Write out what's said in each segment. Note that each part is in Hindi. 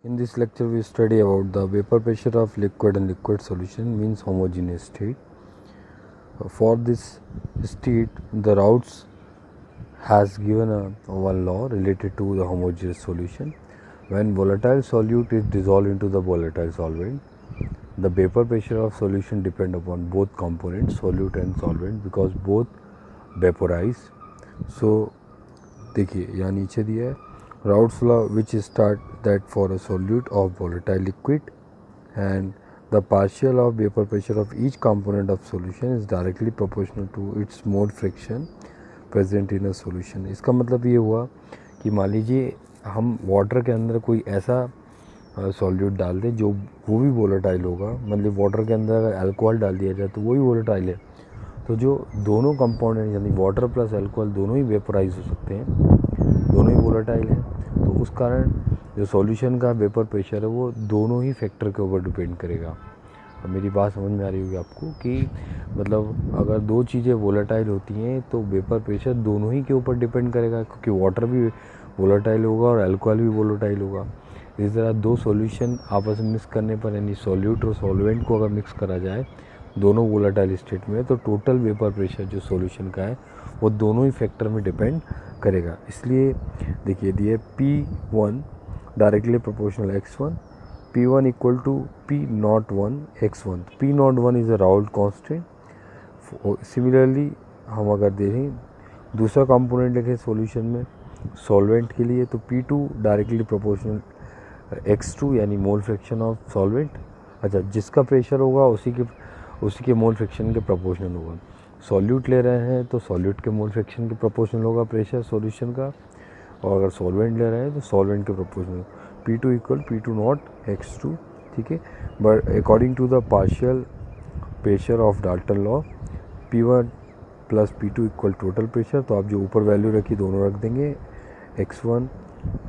In this lecture, we study about the vapor pressure of liquid and liquid solution means homogeneous state. For this state, the Raoult's has given one law related to the homogeneous solution. When volatile solute is dissolved into the volatile solvent, the vapor pressure of solution depend upon both components, solute and solvent, because both vaporize. So देखिए यहाँ नीचे दिया है Raoult's law, which start that for a solute of volatile liquid and the partial of vapor pressure of each component of solution is directly proportional to its mole friction present in a solution. इसका मतलब ये हुआ कि मान लीजिए हम वाटर के अंदर कोई ऐसा सॉल्यूट डाल दें जो वो भी वोलेटाइल होगा, मतलब वाटर के अंदर अगर अल्कोहल डाल दिया जाए तो वो भी वोलेटाइल है, तो जो दोनों कंपोनेंट यानी वाटर प्लस अल्कोहल दोनों ही वेपराइज हो सकते हैं, दोनों ही वोलेटाइल हैं, तो उस कारण जो सॉल्यूशन का वेपर प्रेशर है वो दोनों ही फैक्टर के ऊपर डिपेंड करेगा। अब मेरी बात समझ में आ रही होगी आपको कि मतलब अगर दो चीज़ें वोलेटाइल होती हैं तो वेपर प्रेशर दोनों ही के ऊपर डिपेंड करेगा, क्योंकि वाटर भी वोलेटाइल होगा और अल्कोहल भी वोलेटाइल होगा। इस तरह दो सॉल्यूशन आपस में मिक्स करने पर यानी सॉल्यूट और सॉल्वेंट को अगर मिक्स करा जाए दोनों वोलेटाइल स्टेट में, तो टोटल वेपर प्रेशर जो सॉल्यूशन का है वो दोनों ही फैक्टर में डिपेंड करेगा। इसलिए देखिए दिए P1 directly proportional x1, P1 equal to P01 x1। P01 is a Raoult constant. Similarly हम अगर देखें दूसरा कंपोनेंट लिखें सॉल्यूशन में सॉल्वेंट के लिए, तो P2 डायरेक्टली प्रोपोर्शनल x2 यानी मोल फ्रैक्शन ऑफ सॉल्वेंट। अच्छा, जिसका प्रेशर होगा उसी के मोल फ्रैक्शन के प्रोपोर्शनल होगा। सॉल्यूट ले रहे हैं तो सॉल्यूट के मोल फ्रैक्शन के प्रोपोर्शनल होगा प्रेशर सॉल्यूशन का, और अगर सॉल्वेंट ले रहे हैं तो सॉल्वेंट के proportional. P2 equal P2 not x2, ठीक है। But according to the partial pressure of Dalton law P1 plus P2 equal total pressure, तो आप जो ऊपर वैल्यू रखी दोनों रख देंगे, x1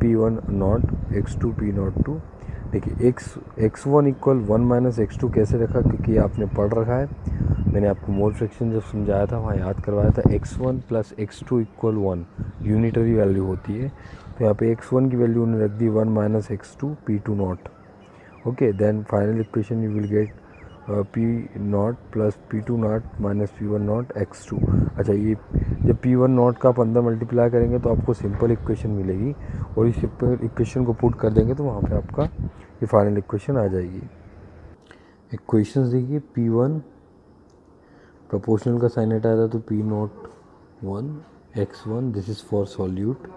P1 not x2 P not 2। देखिए x1 इक्वल 1 माइनस x2 कैसे रखा, क्योंकि आपने पढ़ रखा है, मैंने आपको मोल फ्रैक्शन जब समझाया था वहाँ याद करवाया था, x1 plus x2 equal 1 unitary value होती है, तो यहाँ पे x1 की वैल्यू उन्होंने रख दी 1 minus x2 P2 not. Okay, then final equation you will get P not plus P2 not minus P1 not x2। अच्छा, ये जब P1 नॉट का आप अंदर मल्टीप्लाई करेंगे तो आपको सिंपल इक्वेशन मिलेगी, और इस सिंपल इक्वेशन को पुट कर देंगे तो वहाँ पे आपका ये फाइनल इक्वेशन आ जाएगी। इक्वेशंस देखिए, P1 प्रोपोर्शनल का साइन हटाया था तो P01 x1, this is for solute.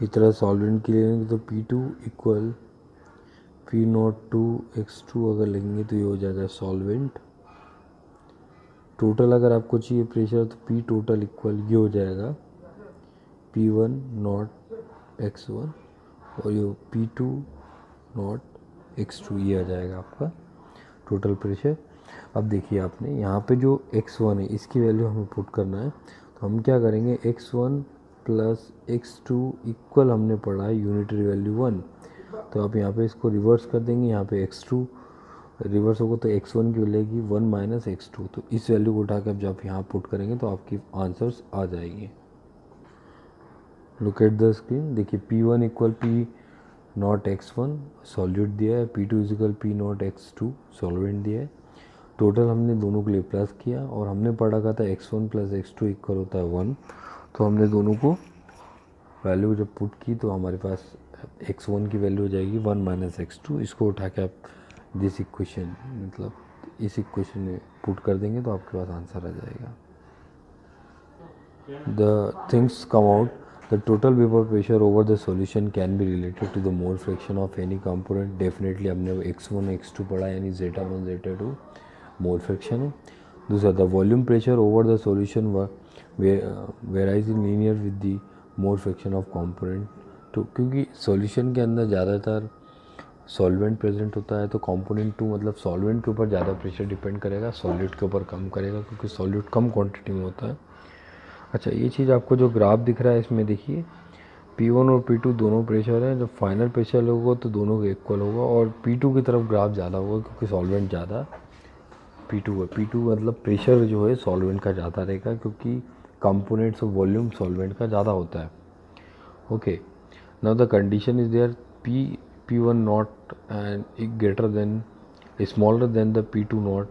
इस तरह सॉल्वेंट के लिए लेंगे तो P2 इक्वल P02 x2 अगर लेंगे तो ये हो जाएगा सॉल्वेंट। टोटल अगर आपको चाहिए प्रेशर तो P टोटल इक्वल ये हो जाएगा P1 नॉट x1 और ये P2 नॉट x2, ये आ जाएगा आपका टोटल प्रेशर। अब देखिए आपने यहाँ पे जो x1 है इसकी वैल्यू हमें पुट करना है, तो हम क्या करेंगे, x1 प्लस x2 इक्वल हमने पढ़ा है यूनिटरी वैल्यू 1, तो आप यहाँ पे इसको रिवर्स कर देंगे, यहाँ पे x2 रिवर्स होगा तो x1 की मिलेगी 1 माइनस x2, तो इस वैल्यू को उठा के अब जब यहाँ पुट करेंगे तो आपकी आंसर्स आ जाएंगे। लुक एट द स्क्रीन, देखिए P1 equal P not x1 solute दिया है, P2 equal P not x2 solvent दिया है। टोटल हमने दोनों के लिए प्लस किया और हमने पढ़ा था x1 प्लस x2 इक्वल होता है 1, तो हमने दोनों को वैल्यू जब पुट की तो हमारे पास x1 की वैल्यू हो जाएगी 1 माइनस x2। इसको उठा के आप दिस इक्वेशन मतलब इस इक्वेशन में पुट कर देंगे तो आपके पास आंसर आ जाएगा। The things come out, the total vapour pressure over the solution can be related to the mole fraction of any component. Definitely हमने x1 x2 पढ़ा, यानी zeta1 zeta2 मोल फ्रैक्शन है। दूसरा, the volume pressure over the solution varies in linear with the mole fraction of component. तो क्योंकि सॉल्यूशन के अंदर ज़्यादातर सॉल्वेंट प्रेजेंट होता है तो कंपोनेंट 2 मतलब सॉल्वेंट के ऊपर ज़्यादा प्रेशर डिपेंड करेगा, सॉल्यूट के ऊपर कम करेगा, क्योंकि सॉल्यूट कम क्वांटिटी में होता है। अच्छा, ये चीज़ आपको जो ग्राफ दिख रहा है इसमें देखिए P1 और P2 दोनों प्रेशर है, जब फाइनल प्रेशर होगा तो दोनों का इक्वल होगा, और P2 की तरफ ग्राफ ज़्यादा होगा क्योंकि सॉल्वेंट ज़्यादा P2 है। P2 मतलब प्रेशर जो है सॉल्वेंट का ज़्यादा रहेगा, क्योंकि कंपोनेंट्स ऑफ वॉल्यूम सॉल्वेंट का ज़्यादा होता है। Okay, now the condition is there P1 not and greater than smaller than the P2 not,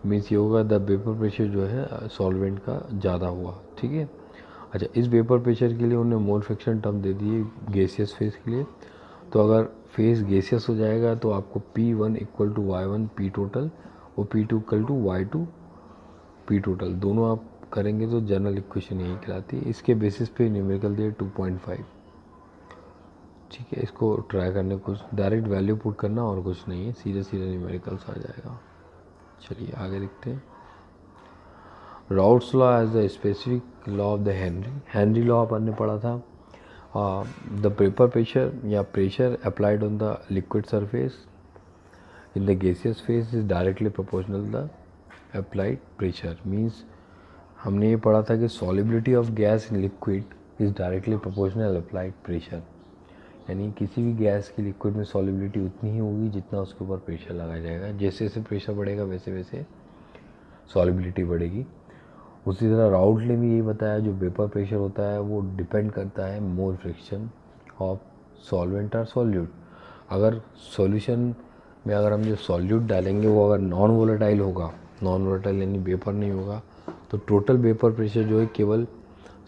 means ये होगा द वेपर प्रेशर जो है सॉल्वेंट का ज़्यादा हुआ, ठीक है। अच्छा, इस वेपर प्रेशर के लिए उन्होंने मोल फ्रैक्शन टर्म दे दी है गैसियस फेज के लिए। तो अगर फेज गैसियस हो जाएगा तो आपको P1 equal to Y1 P total और P2 equal to Y2 P total, दोनों आप करेंगे तो जनरल इक्वेशन यही कहलाती है। इसके बेसिस पे न्यूमेरिकल दिए 2.5, ठीक है। इसको ट्राई करने, कुछ डायरेक्ट वैल्यू पुट करना और कुछ नहीं है, सीधे सीधे न्यूमेरिकल्स आ जाएगा। चलिए आगे देखते हैं। Raoult's law as the specific law of the Henry law अपन ने पढ़ा था। द वेपर प्रेशर या pressure applied on the liquid surface in the gaseous phase is directly proportional the applied pressure. Means हमने ये पढ़ा था कि solubility of gas in liquid is directly proportional applied pressure, यानी किसी भी गैस की लिक्विड में सॉलिबिलिटी उतनी ही होगी जितना उसके ऊपर प्रेशर लगाया जाएगा। जैसे जैसे प्रेशर बढ़ेगा वैसे वैसे सॉलिबिलिटी बढ़ेगी। उसी तरह राउट ने भी यही बताया, जो वेपर प्रेशर होता है वो डिपेंड करता है मोल फ्रिक्शन ऑफ सॉल्वेंट और सॉल्यूट। अगर सॉल्यूशन में अगर हम जो सॉल्यूट डालेंगे वो अगर नॉन वोलेटाइल होगा, नॉन वोलेटाइल यानी वेपर नहीं होगा, तो टोटल वेपर प्रेशर जो है केवल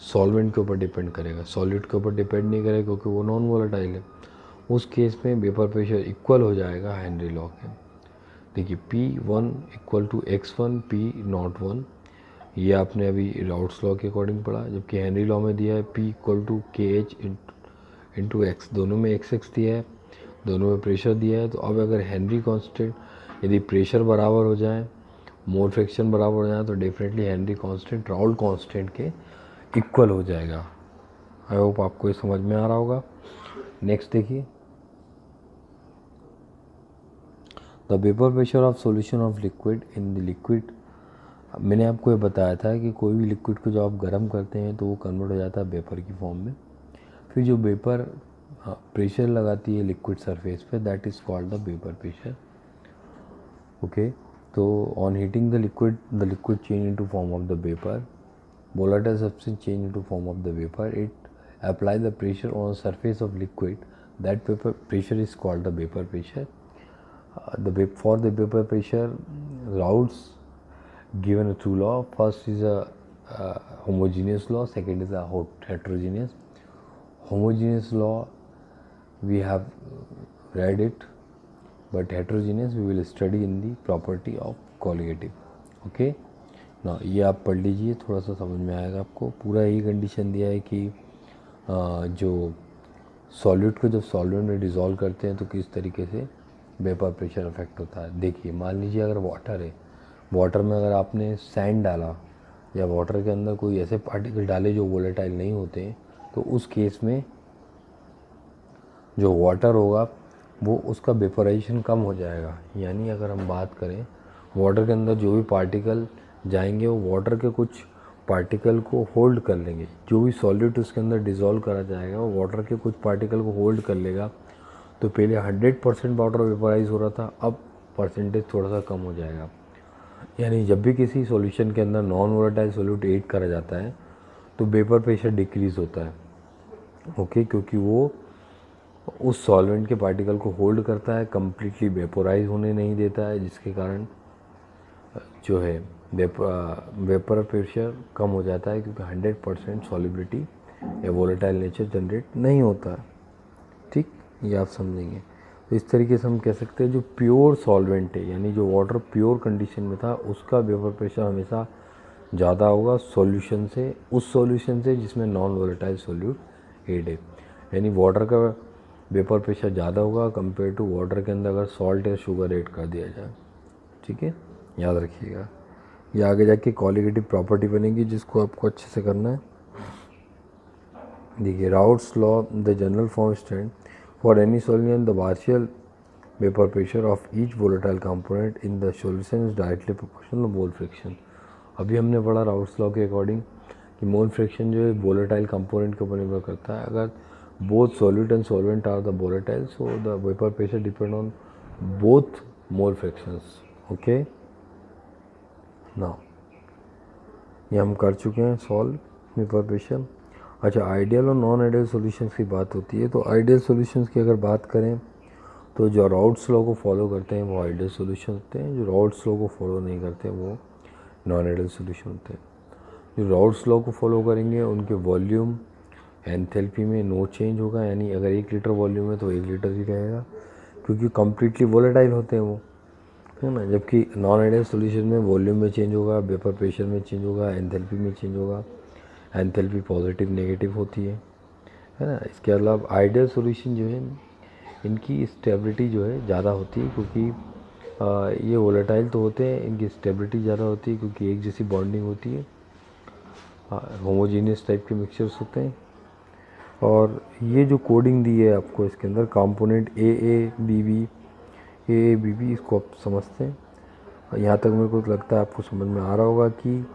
सॉल्वेंट के ऊपर डिपेंड करेगा, सॉल्यूट के ऊपर डिपेंड नहीं करेगा क्योंकि वो नॉन वोलेटाइल है। उस केस में वेपर प्रेशर इक्वल हो जाएगा हेनरी लॉ के। देखिए P1 equal to X1 P01, ये आपने अभी राउट्स लॉ के अकॉर्डिंग पढ़ा, जबकि हेनरी लॉ में दिया है P equal to KH into x, दोनों में XX दिया है, दोनों में प्रेशर दिया है। तो अब अगर हेनरी कांस्टेंट, यदि प्रेशर बराबर हो जाए, मोल फ्रैक्शन बराबर हो जाए, तो definitely Henry constant Raoult constant के इक्वल हो जाएगा। आई होप आपको ये समझ में आ रहा होगा। नेक्स्ट देखिए, the vapour pressure of solution of liquid in the liquid. मैंने आपको ये बताया था कि कोई भी लिक्विड को जब आप गर्म करते हैं तो वो कन्वर्ट हो जाता है वेपर की फॉर्म में। फिर जो वेपर प्रेशर लगाती है लिक्विड सरफेस पे, that is called the vapour pressure, okay. तो on heating the liquid change into form of the vapour, volatile substance change into form of the vapor. It apply the pressure on the surface of liquid. That vapor pressure is called the vapor pressure. For the vapor pressure, Raoult's given a two law. First is a homogeneous law. Second is a heterogeneous. Homogeneous law we have read it, but heterogeneous we will study in the property of colligative. Okay. ना ये आप पढ़ लीजिए, थोड़ा सा समझ में आएगा आपको। पूरा यही कंडीशन दिया है कि जो सॉल्यूट को जब सॉल्वेंट में डिज़ोल्व करते हैं तो किस तरीके से वेपर प्रेशर अफेक्ट होता है। देखिए, मान लीजिए अगर वाटर है, वाटर में अगर आपने सैंड डाला या वाटर के अंदर कोई ऐसे पार्टिकल डाले जो वोलेटाइल नहीं होते हैं, तो उस केस में जो वाटर होगा वो उसका वेपराइजेशन कम हो जाएगा। यानी अगर हम बात करें, वाटर के अंदर जो भी पार्टिकल जाएंगे वो वाटर के कुछ पार्टिकल को होल्ड कर लेंगे। जो भी सॉल्यूट उसके अंदर डिज़ोल्व करा जाएगा वो वाटर के कुछ पार्टिकल को होल्ड कर लेगा। तो पहले 100% वाटर वेपराइज हो रहा था, अब परसेंटेज थोड़ा सा कम हो जाएगा। यानी जब भी किसी सॉल्यूशन के अंदर नॉन वोलेटाइल सॉल्यूट ऐड करा जाता है तो वेपर प्रेशर डिक्रीज़ होता है, ओके, क्योंकि वो उस सॉल्वेंट के पार्टिकल को होल्ड करता है, कम्प्लीटली वेपोराइज होने नहीं देता है, जिसके कारण जो है वेपर प्रेशर कम हो जाता है, क्योंकि 100% सॉलिबिलिटी या वोलेटाइल नेचर जनरेट नहीं होता है। ठीक, ये आप समझेंगे। तो इस तरीके से हम कह सकते हैं जो प्योर सॉल्वेंट है, यानी जो वाटर प्योर कंडीशन में था, उसका वेपर प्रेशर हमेशा ज़्यादा होगा सॉल्यूशन से, उस सॉल्यूशन से जिसमें नॉन वोलेटाइल सॉल्यूट एड है। यानी वाटर का वेपर प्रेशर ज़्यादा होगा कंपेयर टू वाटर के अंदर अगर सॉल्ट या शुगर ऐड कर दिया जाए। ठीक है, याद रखिएगा। ये आगे जाके कॉलिगेटिव प्रॉपर्टी बनेगी जिसको आपको अच्छे से करना है। देखिए, routes law, the general form stand for any solution the partial vapour pressure of each volatile component in the solution is directly proportional mole fraction. अभी हमने पढ़ा राउट्स लॉ के अकॉर्डिंग कि मोल फ्रिक्शन जो है वोलेटाइल कंपोनेंट के ऊपर निर्भर करता है। अगर both solute and solvent are the volatile, so the vapour pressure depend on both mole fractions. Okay, now ये हम कर चुके हैं सॉल्व वेपर प्रेशर। अच्छा, आइडियल और नॉन आइडियल सॉल्यूशंस की बात होती है, तो आइडियल सॉल्यूशंस की अगर बात करें तो जो राउट्स लॉ को फॉलो करते हैं वो आइडियल सॉल्यूशन होते हैं, जो राउट्स लॉ को फॉलो नहीं करते वो नॉन आइडियल सॉल्यूशन होते हैं। जो राउट्स लॉ को फॉलो करेंगे उनके वॉल्यूम एंथैल्पी में नो चेंज होगा, यानी अगर 1 लीटर वॉल्यूम है तो 1 लीटर ही रहेगा, क्योंकि कम्प्लीटली वोलेटाइल होते हैं वो, है ना। जबकि नॉन आइडियल सॉल्यूशन में वॉल्यूम में चेंज होगा, वेपर प्रेशर में चेंज होगा, एंथैल्पी में चेंज होगा, एंथैल्पी पॉजिटिव नेगेटिव होती है ना। इसके अलावा आइडियल सॉल्यूशन जो है इनकी स्टेबिलिटी जो है ज़्यादा होती है, क्योंकि ये वोलेटाइल तो होते हैं, इनकी स्टेबिलिटी ज़्यादा होती है क्योंकि एक जैसी बॉन्डिंग होती है, होमोजीनियस टाइप के मिक्सचर्स होते हैं। और ये जो कोडिंग दी है आपको इसके अंदर कंपोनेंट ए बी बी, इसको आप समझते हैं। यहाँ तक मेरे को लगता है आपको समझ में आ रहा होगा कि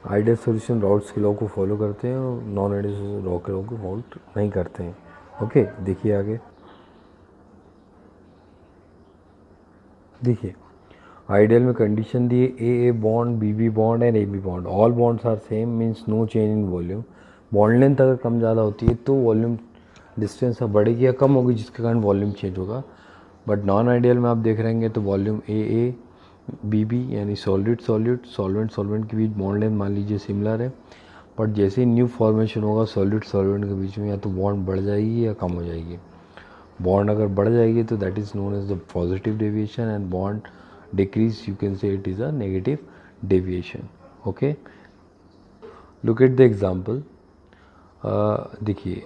आइडियल सॉल्यूशन राउट्स के लॉ को फॉलो करते हैं और नॉन आइडियल सॉल्यूशन लॉ के लॉ को फॉलो नहीं करते हैं। ओके, देखिए आगे। देखिए, आइडियल में कंडीशन दी है A bond, B bond and A B bond, all bonds are same, means no change in volume. Bond length अगर कम ज़्यादा होती है तो वॉल्यूम डिस्टेंस बढ़ेगी या कम होगी, जिसके कारण वॉल्यूम चेंज होगा। बट नॉन आइडियल में आप देख रहेंगे तो वॉल्यूम ए बी यानी सॉलिड सॉल्वेंट के बीच बॉन्ड लेंथ मान लीजिए सिमिलर है, बट जैसे ही न्यू फॉर्मेशन होगा सॉलिड सॉल्वेंट के बीच में या तो बॉन्ड बढ़ जाएगी या कम हो जाएगी। बॉन्ड अगर बढ़ जाएगी तो that is known as the positive deviation, and bond decrease you can say it is a negative deviation. Okay, look at the example. देखिए,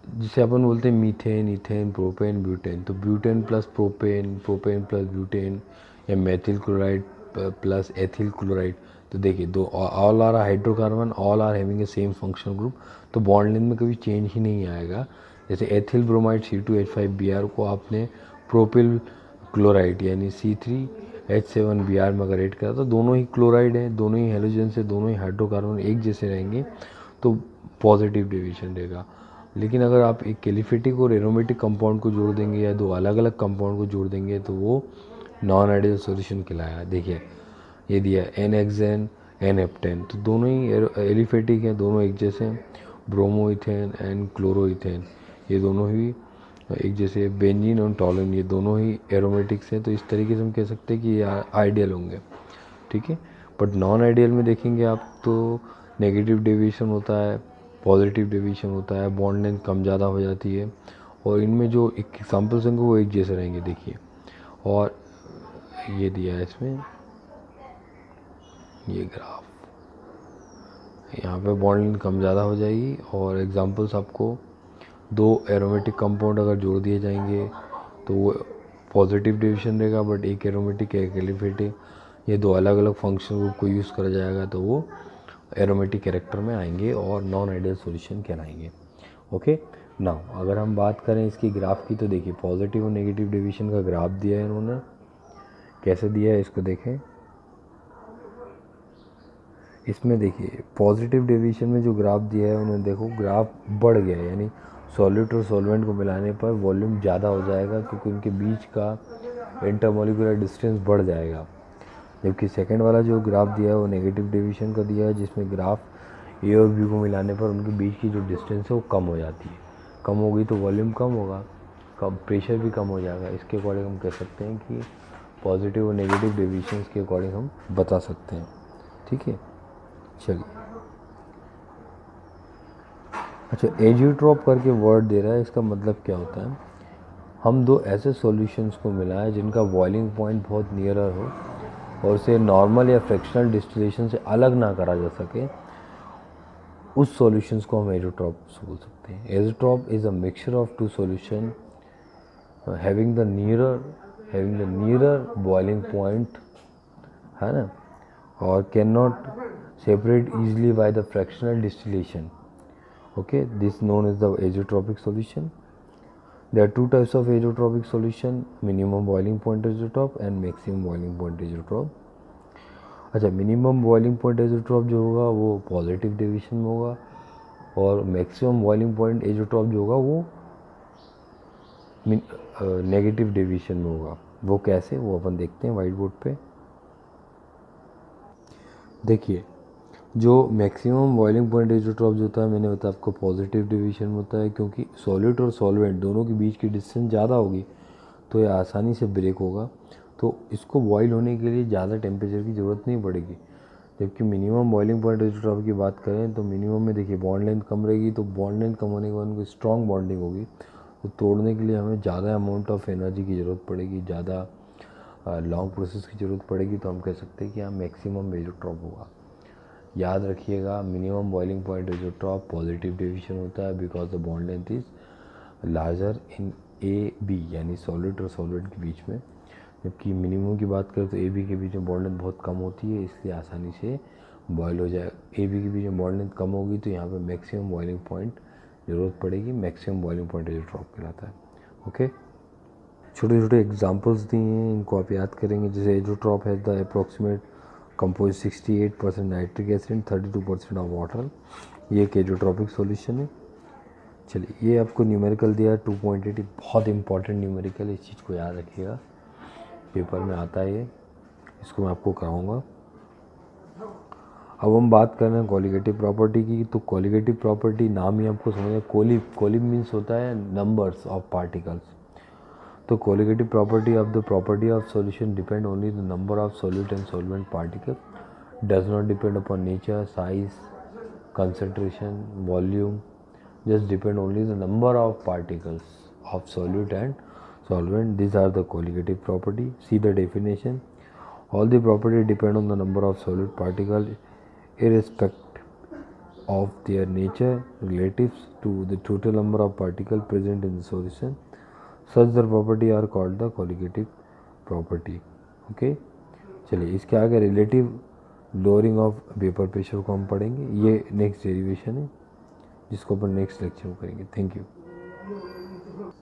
जिसे अपन बोलते हैं मीथेन, इथेन, प्रोपेन, ब्यूटेन, तो butane plus propane, propane plus butane, या methyl chloride plus ethyl chloride, तो देखिए दो all are hydrocarbon, all are having a same functional group, तो बॉन्ड लेंथ में कभी चेंज ही नहीं आएगा। जैसे एथिल ब्रोमाइड C2H5Br को आपने प्रोपिल क्लोराइड यानी C3H7Br में अगर ऐड करा तो दोनों ही क्लोराइड हैं, दोनों ही हेलोजन से, दोनों ही हाइड्रोकार्बन एक जैसे रहेंगे तो पॉजिटिव डेविएशन रहेगा। लेकिन अगर आप एक एलिफेटिक और एरोमेटिक कंपाउंड को जोड़ देंगे या दो अलग अलग कंपाउंड को जोड़ देंगे तो वो नॉन आइडियल सॉल्यूशन कहलाया। देखिए ये दिया एन हेक्सेन, एन हेप्टेन, तो दोनों ही एलिफेटिक हैं, दोनों एक जैसे हैं। Bromo ethane and chloro ethane, ये दोनों ही एक जैसे। बेंजीन और टॉलन, ये दोनों ही एरोमेटिक्स हैं, तो इस तरीके से हम कह सकते हैं कि ये आइडियल होंगे, ठीक है। बट नॉन आइडियल में देखेंगे आप तो नेगेटिव डेविएशन होता है, पॉजिटिव डेविएशन होता है, बॉन्ड लेंथ कम ज़्यादा हो जाती है, और इनमें जो एग्जाम्पल्स होंगे वो एक जैसे रहेंगे। देखिए, और ये दिया है इसमें ये ग्राफ, यहाँ पे बॉन्ड लेंथ कम ज़्यादा हो जाएगी, और एग्जाम्पल्स आपको दो एरोमेटिक कंपाउंड अगर जोड़ दिए जाएंगे तो वो पॉजिटिव डेविएशन रहेगा, बट एक एरोमेटिक एक एलिफेटिक, ये दो अलग अलग फंक्शन ग्रुप को यूज़ करा जाएगा तो वो एरोमेटिक कैरेक्टर में आएंगे और नॉन आइडियल सॉल्यूशन कहलाएंगे। ओके, नाउ अगर हम बात करें इसकी ग्राफ की, तो देखिए पॉजिटिव और नेगेटिव डेविएशन का ग्राफ दिया है इन्होंने, कैसे दिया है इसको देखें। इसमें देखिए पॉजिटिव डेविएशन में जो ग्राफ दिया है उन्होंने, देखो ग्राफ बढ़ गया है, यानी सॉलिड और सॉल्वेंट को मिलाने पर वॉल्यूम ज़्यादा हो जाएगा क्योंकि उनके बीच का इंटरमोलिकुलर डिस्टेंस बढ़ जाएगा। जबकि सेकंड वाला जो ग्राफ दिया है वो नेगेटिव डेविएशन का दिया है, जिसमें ग्राफ ए और बी को मिलाने पर उनके बीच की जो डिस्टेंस है वो कम हो जाती है। कम होगी तो वॉल्यूम कम होगा, कम प्रेशर भी कम हो जाएगा। इसके अकॉर्डिंग हम कह सकते हैं कि पॉजिटिव और नेगेटिव डेविएशन के अकॉर्डिंग हम बता सकते हैं, ठीक है। चलिए, अच्छा एजियोट्रॉप करके वर्ड दे रहा है, इसका मतलब क्या होता है। हम दो ऐसे सॉल्यूशंस को मिलाएं जिनका बॉइलिंग पॉइंट बहुत नियरर हो और उसे नॉर्मल या फ्रैक्शनल डिस्टिलेशन से अलग ना करा जा सके, उस सॉल्यूशंस को हम एजियोट्रॉप्स बोल सकते हैं। Azeotrope is a mixture of two solution having the nearer boiling point, है ना, और can not separate easily by the fractional distillation. Okay, this known as the azeotropic solution. There are two types of azeotropic solution: minimum boiling point azeotrope and maximum boiling point azeotrope. अच्छा, मिनिमम बॉइलिंग पॉइंट एजोट्रॉप जो होगा वो पॉजिटिव डेविएशन में होगा, और मैक्सिमम बॉइलिंग पॉइंट एजोट्रॉप जो होगा वो नेगेटिव डेविएशन में होगा। वो कैसे, वो अपन देखते हैं वाइट बोर्ड पे। देखिए, जो मैक्सिमम बॉइलिंग पॉइंट एजोट्रॉप जो होता है, मैंने बताया आपको पॉजिटिव डेविएशन होता है, क्योंकि सॉलिड और सॉल्वेंट दोनों के बीच की डिस्टेंस ज़्यादा होगी तो ये आसानी से ब्रेक होगा, तो इसको बॉयल होने के लिए ज़्यादा टेम्परेचर की ज़रूरत नहीं पड़ेगी। जबकि मिनिमम बॉइलिंग पॉइंट एजोट्रॉप की बात करें तो मिनिमम में देखिए बॉन्ड लेंथ कम रहेगी, तो बॉन्ड लेंथ कम होने के बाद उनको स्ट्रॉन्ग बॉन्डिंग होगी, तो तोड़ने के लिए हमें ज़्यादा अमाउंट ऑफ एनर्जी की ज़रूरत पड़ेगी, ज़्यादा लॉन्ग प्रोसेस की ज़रूरत पड़ेगी, तो हम कह सकते हैं कि यहाँ मैक्सिमम एजोट्रॉप होगा। याद रखिएगा, minimum boiling point azeotrope positive deviation होता है because the bond length is larger in A B, यानी सॉलिड और सॉलिड के बीच में। जबकि मिनिमम की बात करें तो ए बी के बीच में बॉन्ड लेंथ बहुत कम होती है, इसलिए आसानी से बॉयल हो जाए। ए बी के बीच में बॉन्ड लेंथ कम होगी तो यहाँ पे मैक्सिमम बॉइलिंग पॉइंट ज़रूरत पड़ेगी, मैक्सिमम बॉइलिंग पॉइंट एजोट्रॉप कहलाता है। ओके, छोटे छोटे एग्जांपल्स दिए हैं, इनको आप याद करेंगे। जैसे एजोट्रॉप है the approximate compose 68% nitric acid 32% of water, ये एक एजोट्रॉपिक सॉल्यूशन है। चलिए, ये आपको न्यूमेरिकल दिया 2.8, बहुत इंपॉर्टेंट न्यूमेरिकल, इस चीज़ को याद रखिएगा, पेपर में आता है ये, इसको मैं आपको कराऊंगा। अब हम बात कर रहे हैं कॉलिगेटिव प्रॉपर्टी की, तो कॉलिगेटिव प्रॉपर्टी नाम ही आपको समझ, कोलिब मीन्स होता है नंबर्स ऑफ पार्टिकल्स, तो colligative property of the property of solution depend only the number of solute and solvent particles, does not depend upon nature, size, concentration, volume, just depend only the number of particles of solute and solvent. These are the colligative property. See the definition. All the property depend on the number of solute particles irrespective of their nature relative to the total number of particles present in the solution. Such the property are called the colligative property. Okay, चलिए इसके आगे relative lowering of vapour pressure को हम पढ़ेंगे, ये नेक्स्ट डेरिवेशन है जिसको अपन नेक्स्ट लेक्चर में करेंगे। Thank you.